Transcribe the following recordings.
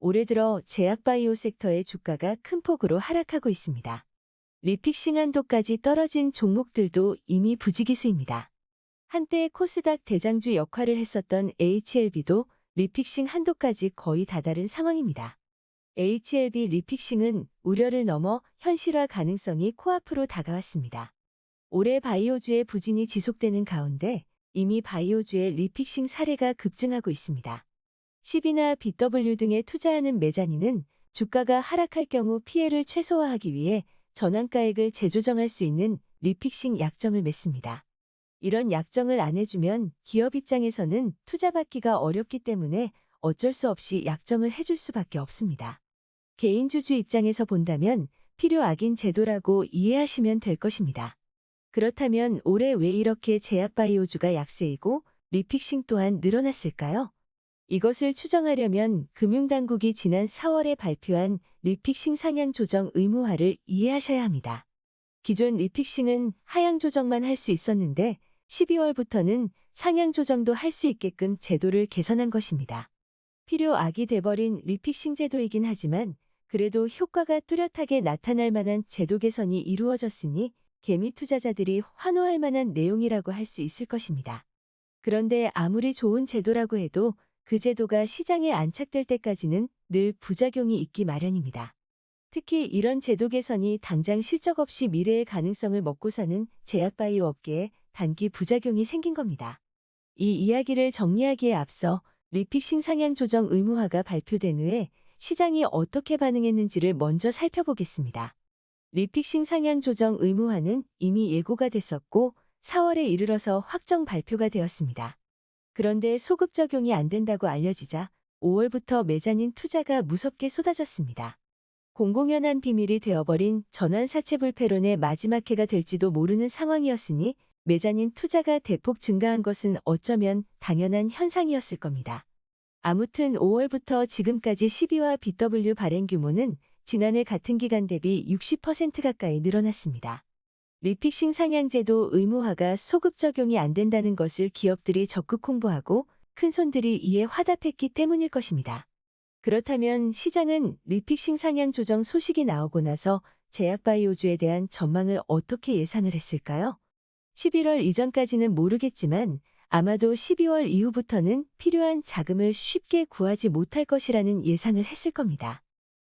올해 들어 제약바이오 섹터의 주가가 큰 폭으로 하락하고 있습니다. 리픽싱 한도까지 떨어진 종목들도 이미 부지기수입니다. 한때 코스닥 대장주 역할을 했었던 HLB도 리픽싱 한도까지 거의 다다른 상황입니다. HLB 리픽싱은 우려를 넘어 현실화 가능성이 코앞으로 다가왔습니다. 올해 바이오주의 부진이 지속되는 가운데 이미 바이오주의 리픽싱 사례가 급증하고 있습니다. CB나 BW 등에 투자하는 매자니는 주가가 하락할 경우 피해를 최소화하기 위해 전환가액을 재조정할 수 있는 리픽싱 약정을 맺습니다. 이런 약정을 안 해주면 기업 입장에서는 투자받기가 어렵기 때문에 어쩔 수 없이 약정을 해줄 수밖에 없습니다. 개인 주주 입장에서 본다면 필요악인 제도라고 이해하시면 될 것입니다. 그렇다면 올해 왜 이렇게 제약바이오주가 약세이고 리픽싱 또한 늘어났을까요? 이것을 추정하려면 금융당국이 지난 4월에 발표한 리픽싱 상향 조정 의무화를 이해하셔야 합니다. 기존 리픽싱은 하향 조정만 할 수 있었는데 12월부터는 상향 조정도 할 수 있게끔 제도를 개선한 것입니다. 필요악이 돼버린 리픽싱 제도이긴 하지만 그래도 효과가 뚜렷하게 나타날 만한 제도 개선이 이루어졌으니 개미 투자자들이 환호할 만한 내용이라고 할 수 있을 것입니다. 그런데 아무리 좋은 제도라고 해도 그 제도가 시장에 안착될 때까지는 늘 부작용이 있기 마련입니다. 특히 이런 제도 개선이 당장 실적 없이 미래의 가능성을 먹고 사는 제약바이오 업계에 단기 부작용이 생긴 겁니다. 이 이야기를 정리하기에 앞서 리픽싱 상향 조정 의무화가 발표된 후에 시장이 어떻게 반응했는지를 먼저 살펴보겠습니다. 리픽싱 상향 조정 의무화는 이미 예고가 됐었고 4월에 이르러서 확정 발표가 되었습니다. 그런데 소급 적용이 안 된다고 알려지자 5월부터 매자닌 투자가 무섭게 쏟아졌습니다. 공공연한 비밀이 되어버린 전환사채불패론의 마지막 해가 될지도 모르는 상황이었으니 매자닌 투자가 대폭 증가한 것은 어쩌면 당연한 현상이었을 겁니다. 아무튼 5월부터 지금까지 12화 BW 발행 규모는 지난해 같은 기간 대비 60% 가까이 늘어났습니다. 리픽싱 상향제도 의무화가 소급 적용이 안 된다는 것을 기업들이 적극 홍보하고 큰손들이 이에 화답했기 때문일 것입니다. 그렇다면 시장은 리픽싱 상향 조정 소식이 나오고 나서 제약바이오주에 대한 전망을 어떻게 예상을 했을까요? 11월 이전까지는 모르겠지만 아마도 12월 이후부터는 필요한 자금을 쉽게 구하지 못할 것이라는 예상을 했을 겁니다.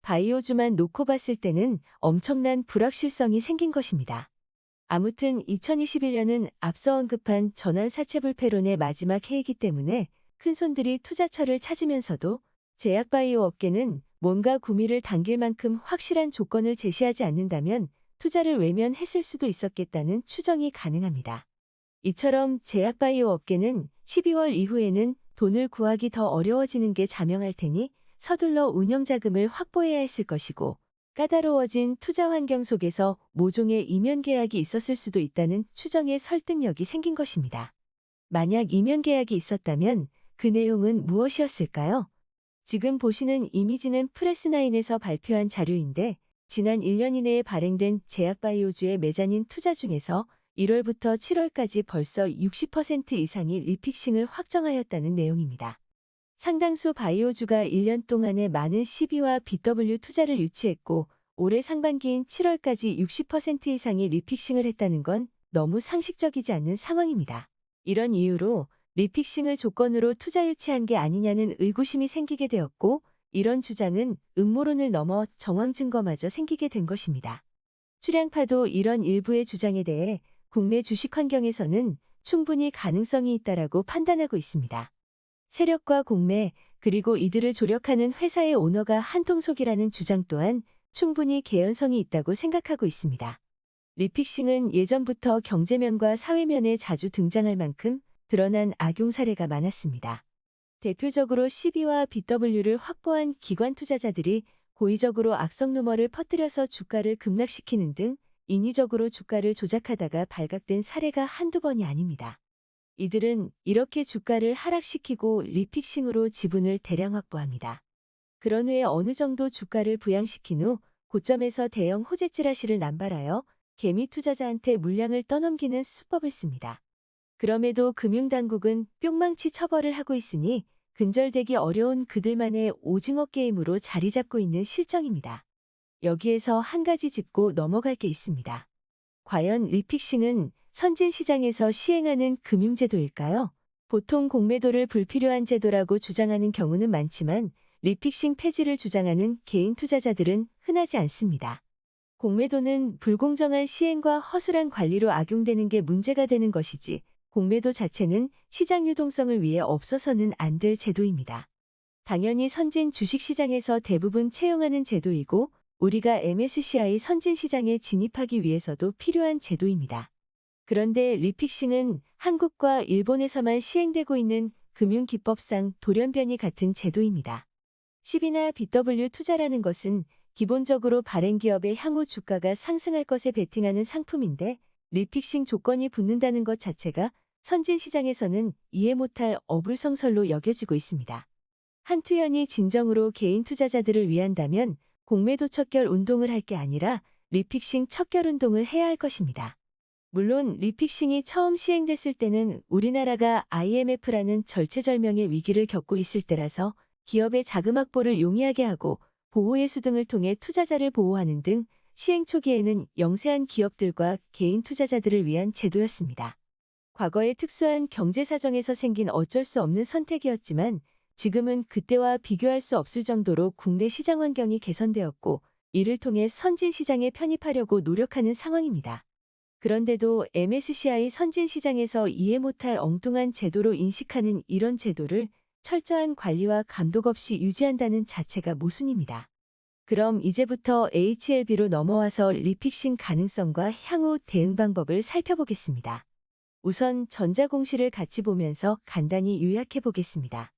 바이오주만 놓고 봤을 때는 엄청난 불확실성이 생긴 것입니다. 아무튼 2021년은 앞서 언급한 전환사채불패론의 마지막 해이기 때문에 큰손들이 투자처를 찾으면서도 제약바이오 업계는 뭔가 구미를 당길 만큼 확실한 조건을 제시하지 않는다면 투자를 외면했을 수도 있었겠다는 추정이 가능합니다. 이처럼 제약바이오 업계는 12월 이후에는 돈을 구하기 더 어려워지는 게 자명할 테니 서둘러 운영자금을 확보해야 했을 것이고 까다로워진 투자 환경 속에서 모종의 이면 계약이 있었을 수도 있다는 추정의 설득력이 생긴 것입니다. 만약 이면 계약이 있었다면 그 내용은 무엇이었을까요? 지금 보시는 이미지는 프레스나인에서 발표한 자료인데 지난 1년 이내에 발행된 제약바이오주의 매자닌 투자 중에서 1월부터 7월까지 벌써 60% 이상이 리픽싱을 확정하였다는 내용입니다. 상당수 바이오주가 1년 동안에 많은 CB와 BW 투자를 유치했고 올해 상반기인 7월까지 60% 이상이 리픽싱을 했다는 건 너무 상식적이지 않는 상황입니다. 이런 이유로 리픽싱을 조건으로 투자 유치한 게 아니냐는 의구심이 생기게 되었고 이런 주장은 음모론을 넘어 정황 증거마저 생기게 된 것입니다. 출량파도 이런 일부의 주장에 대해 국내 주식 환경에서는 충분히 가능성이 있다라고 판단하고 있습니다. 세력과 공매, 그리고 이들을 조력하는 회사의 오너가 한통속이라는 주장 또한 충분히 개연성이 있다고 생각하고 있습니다. 리픽싱은 예전부터 경제면과 사회면에 자주 등장할 만큼 드러난 악용 사례가 많았습니다. 대표적으로 CB와 BW를 확보한 기관 투자자들이 고의적으로 악성 루머를 퍼뜨려서 주가를 급락시키는 등 인위적으로 주가를 조작하다가 발각된 사례가 한두 번이 아닙니다. 이들은 이렇게 주가를 하락시키고 리픽싱으로 지분을 대량 확보합니다. 그런 후에 어느 정도 주가를 부양시킨 후 고점에서 대형 호재 찌라시를 남발하여 개미 투자자한테 물량을 떠넘기는 수법을 씁니다. 그럼에도 금융당국은 뿅망치 처벌을 하고 있으니 근절되기 어려운 그들만의 오징어 게임으로 자리 잡고 있는 실정입니다. 여기에서 한 가지 짚고 넘어갈 게 있습니다. 과연 리픽싱은 선진 시장에서 시행하는 금융제도일까요? 보통 공매도를 불필요한 제도라고 주장하는 경우는 많지만 리픽싱 폐지를 주장하는 개인 투자자들은 흔하지 않습니다. 공매도는 불공정한 시행과 허술한 관리로 악용되는 게 문제가 되는 것이지 공매도 자체는 시장 유동성을 위해 없어서는 안 될 제도입니다. 당연히 선진 주식시장에서 대부분 채용하는 제도이고 우리가 MSCI 선진 시장에 진입하기 위해서도 필요한 제도입니다. 그런데 리픽싱은 한국과 일본에서만 시행되고 있는 금융기법상 돌연변이 같은 제도입니다. CB나 BW 투자라는 것은 기본적으로 발행 기업의 향후 주가가 상승할 것에 베팅하는 상품인데 리픽싱 조건이 붙는다는 것 자체가 선진 시장에서는 이해 못할 어불성설로 여겨지고 있습니다. 한투연이 진정으로 개인 투자자들을 위한다면 공매도 척결 운동을 할 게 아니라 리픽싱 척결 운동을 해야 할 것입니다. 물론 리픽싱이 처음 시행됐을 때는 우리나라가 IMF라는 절체절명의 위기를 겪고 있을 때라서 기업의 자금 확보를 용이하게 하고 보호예수 등을 통해 투자자를 보호하는 등 시행 초기에는 영세한 기업들과 개인 투자자들을 위한 제도였습니다. 과거의 특수한 경제 사정에서 생긴 어쩔 수 없는 선택이었지만 지금은 그때와 비교할 수 없을 정도로 국내 시장 환경이 개선되었고 이를 통해 선진 시장에 편입하려고 노력하는 상황입니다. 그런데도 MSCI 선진 시장에서 이해 못할 엉뚱한 제도로 인식하는 이런 제도를 철저한 관리와 감독 없이 유지한다는 자체가 모순입니다. 그럼 이제부터 HLB로 넘어와서 리픽싱 가능성과 향후 대응 방법을 살펴보겠습니다. 우선 전자공시를 같이 보면서 간단히 요약해 보겠습니다.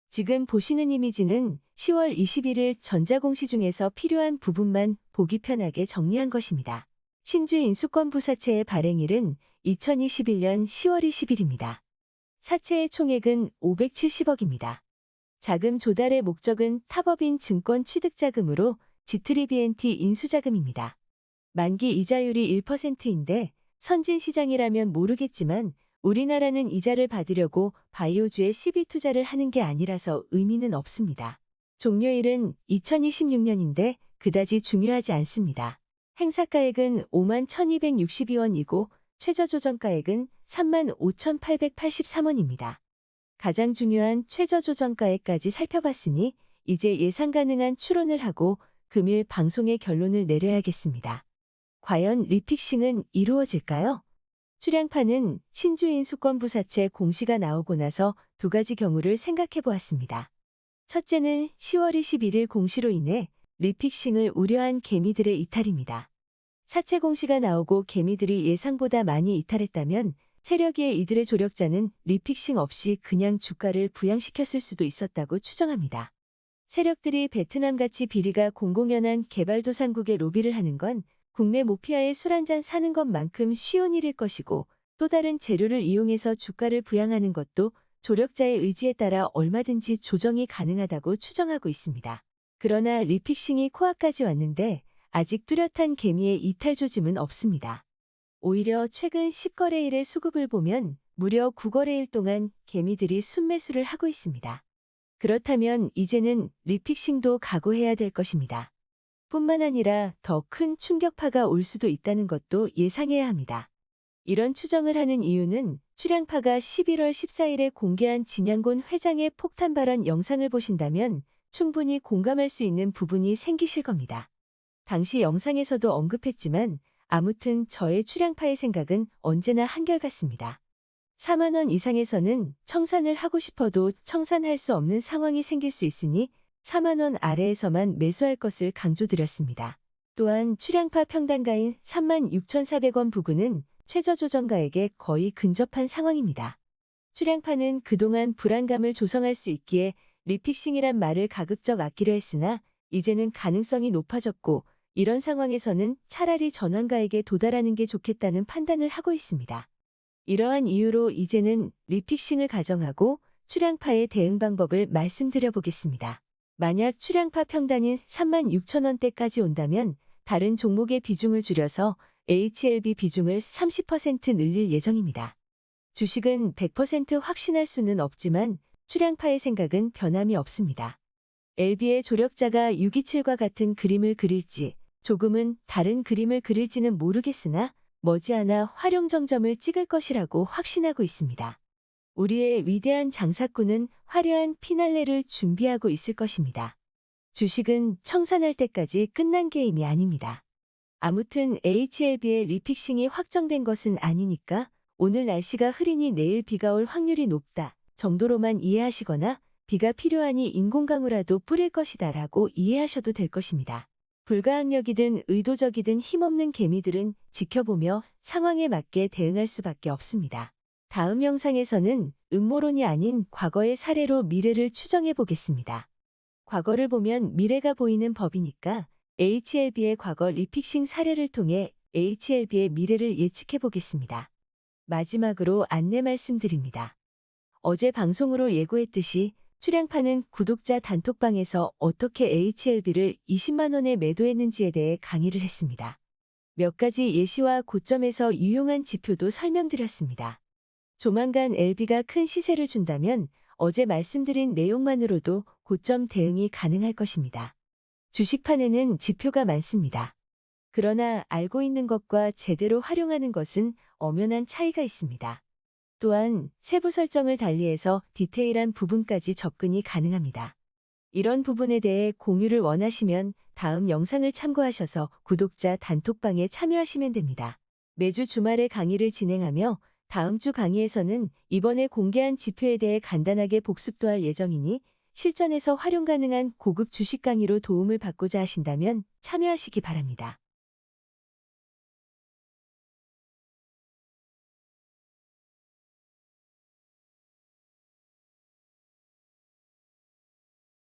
지금 보시는 이미지는 10월 21일 전자공시 중에서 필요한 부분만 보기 편하게 정리한 것입니다. 신주 인수권부 사채의 발행일은 2021년 10월 20일입니다. 사채의 총액은 570억입니다. 자금 조달의 목적은 타법인 증권 취득자금으로 G3BNT 인수자금입니다. 만기 이자율이 1%인데 선진 시장이라면 모르겠지만 우리나라는 이자를 받으려고 바이오주에 시비 투자를 하는 게 아니라서 의미는 없습니다. 종료일은 2026년인데 그다지 중요하지 않습니다. 행사가액은 51,262원이고 최저조정가액은 35,883원입니다. 가장 중요한 최저조정가액까지 살펴봤으니 이제 예상 가능한 추론을 하고 금일 방송의 결론을 내려야겠습니다. 과연 리픽싱은 이루어질까요? 출량파는 신주인수권부 사채 공시가 나오고 나서 두 가지 경우를 생각해 보았습니다. 첫째는 10월 21일 공시로 인해 리픽싱을 우려한 개미들의 이탈입니다. 사채 공시가 나오고 개미들이 예상보다 많이 이탈했다면 세력의 이들의 조력자는 리픽싱 없이 그냥 주가를 부양시켰을 수도 있었다고 추정합니다. 세력들이 베트남같이 비리가 공공연한 개발도상국에 로비를 하는 건 국내 모피아에 술 한잔 사는 것만큼 쉬운 일일 것이고 또 다른 재료를 이용해서 주가를 부양하는 것도 조력자의 의지에 따라 얼마든지 조정이 가능하다고 추정하고 있습니다. 그러나 리픽싱이 코앞까지 왔는데 아직 뚜렷한 개미의 이탈 조짐은 없습니다. 오히려 최근 10거래일의 수급을 보면 무려 9거래일 동안 개미들이 순매수를 하고 있습니다. 그렇다면 이제는 리픽싱도 각오해야 될 것입니다. 뿐만 아니라 더 큰 충격파가 올 수도 있다는 것도 예상해야 합니다. 이런 추정을 하는 이유는 출량파가 11월 14일에 공개한 진양곤 회장의 폭탄 발언 영상을 보신다면 충분히 공감할 수 있는 부분이 생기실 겁니다. 당시 영상에서도 언급했지만 아무튼 저의 출량파의 생각은 언제나 한결같습니다. 4만 원 이상에서는 청산을 하고 싶어도 청산할 수 없는 상황이 생길 수 있으니 4만 원 아래에서만 매수할 것을 강조드렸습니다. 또한 출량파 평단가인 36,400원 부근은 최저조정가액에 거의 근접한 상황입니다. 출량파는 그동안 불안감을 조성할 수 있기에 리픽싱이란 말을 가급적 아끼려 했으나 이제는 가능성이 높아졌고 이런 상황에서는 차라리 전환가액에 도달하는 게 좋겠다는 판단을 하고 있습니다. 이러한 이유로 이제는 리픽싱을 가정하고 출량파의 대응 방법을 말씀드려 보겠습니다. 만약 출량파 평단인 36,000원대까지 온다면 다른 종목의 비중을 줄여서 HLB 비중을 30% 늘릴 예정입니다. 주식은 100% 확신할 수는 없지만 출양파의 생각은 변함이 없습니다. LB의 조력자가 627과 같은 그림을 그릴지 조금은 다른 그림을 그릴지는 모르겠으나 머지않아 활용정점을 찍을 것이라고 확신하고 있습니다. 우리의 위대한 장사꾼은 화려한 피날레를 준비하고 있을 것입니다. 주식은 청산할 때까지 끝난 게임이 아닙니다. 아무튼 HLB의 리픽싱이 확정된 것은 아니니까 오늘 날씨가 흐리니 내일 비가 올 확률이 높다 정도로만 이해하시거나 비가 필요하니 인공강우라도 뿌릴 것이다 라고 이해하셔도 될 것입니다. 불가항력이든 의도적이든 힘없는 개미들은 지켜보며 상황에 맞게 대응할 수밖에 없습니다. 다음 영상에서는 음모론이 아닌 과거의 사례로 미래를 추정해 보겠습니다. 과거를 보면 미래가 보이는 법이니까 HLB의 과거 리픽싱 사례를 통해 HLB의 미래를 예측해 보겠습니다. 마지막으로 안내 말씀드립니다. 어제 방송으로 예고했듯이 출양파는 구독자 단톡방에서 어떻게 HLB를 20만 원에 매도했는지에 대해 강의를 했습니다. 몇 가지 예시와 고점에서 유용한 지표도 설명드렸습니다. 조만간 LB가 큰 시세를 준다면 어제 말씀드린 내용만으로도 고점 대응이 가능할 것입니다. 주식판에는 지표가 많습니다. 그러나 알고 있는 것과 제대로 활용하는 것은 엄연한 차이가 있습니다. 또한 세부 설정을 달리해서 디테일한 부분까지 접근이 가능합니다. 이런 부분에 대해 공유를 원하시면 다음 영상을 참고하셔서 구독자 단톡방에 참여하시면 됩니다. 매주 주말에 강의를 진행하며 다음 주 강의에서는 이번에 공개한 지표에 대해 간단하게 복습도 할 예정이니 실전에서 활용 가능한 고급 주식 강의로 도움을 받고자 하신다면 참여하시기 바랍니다.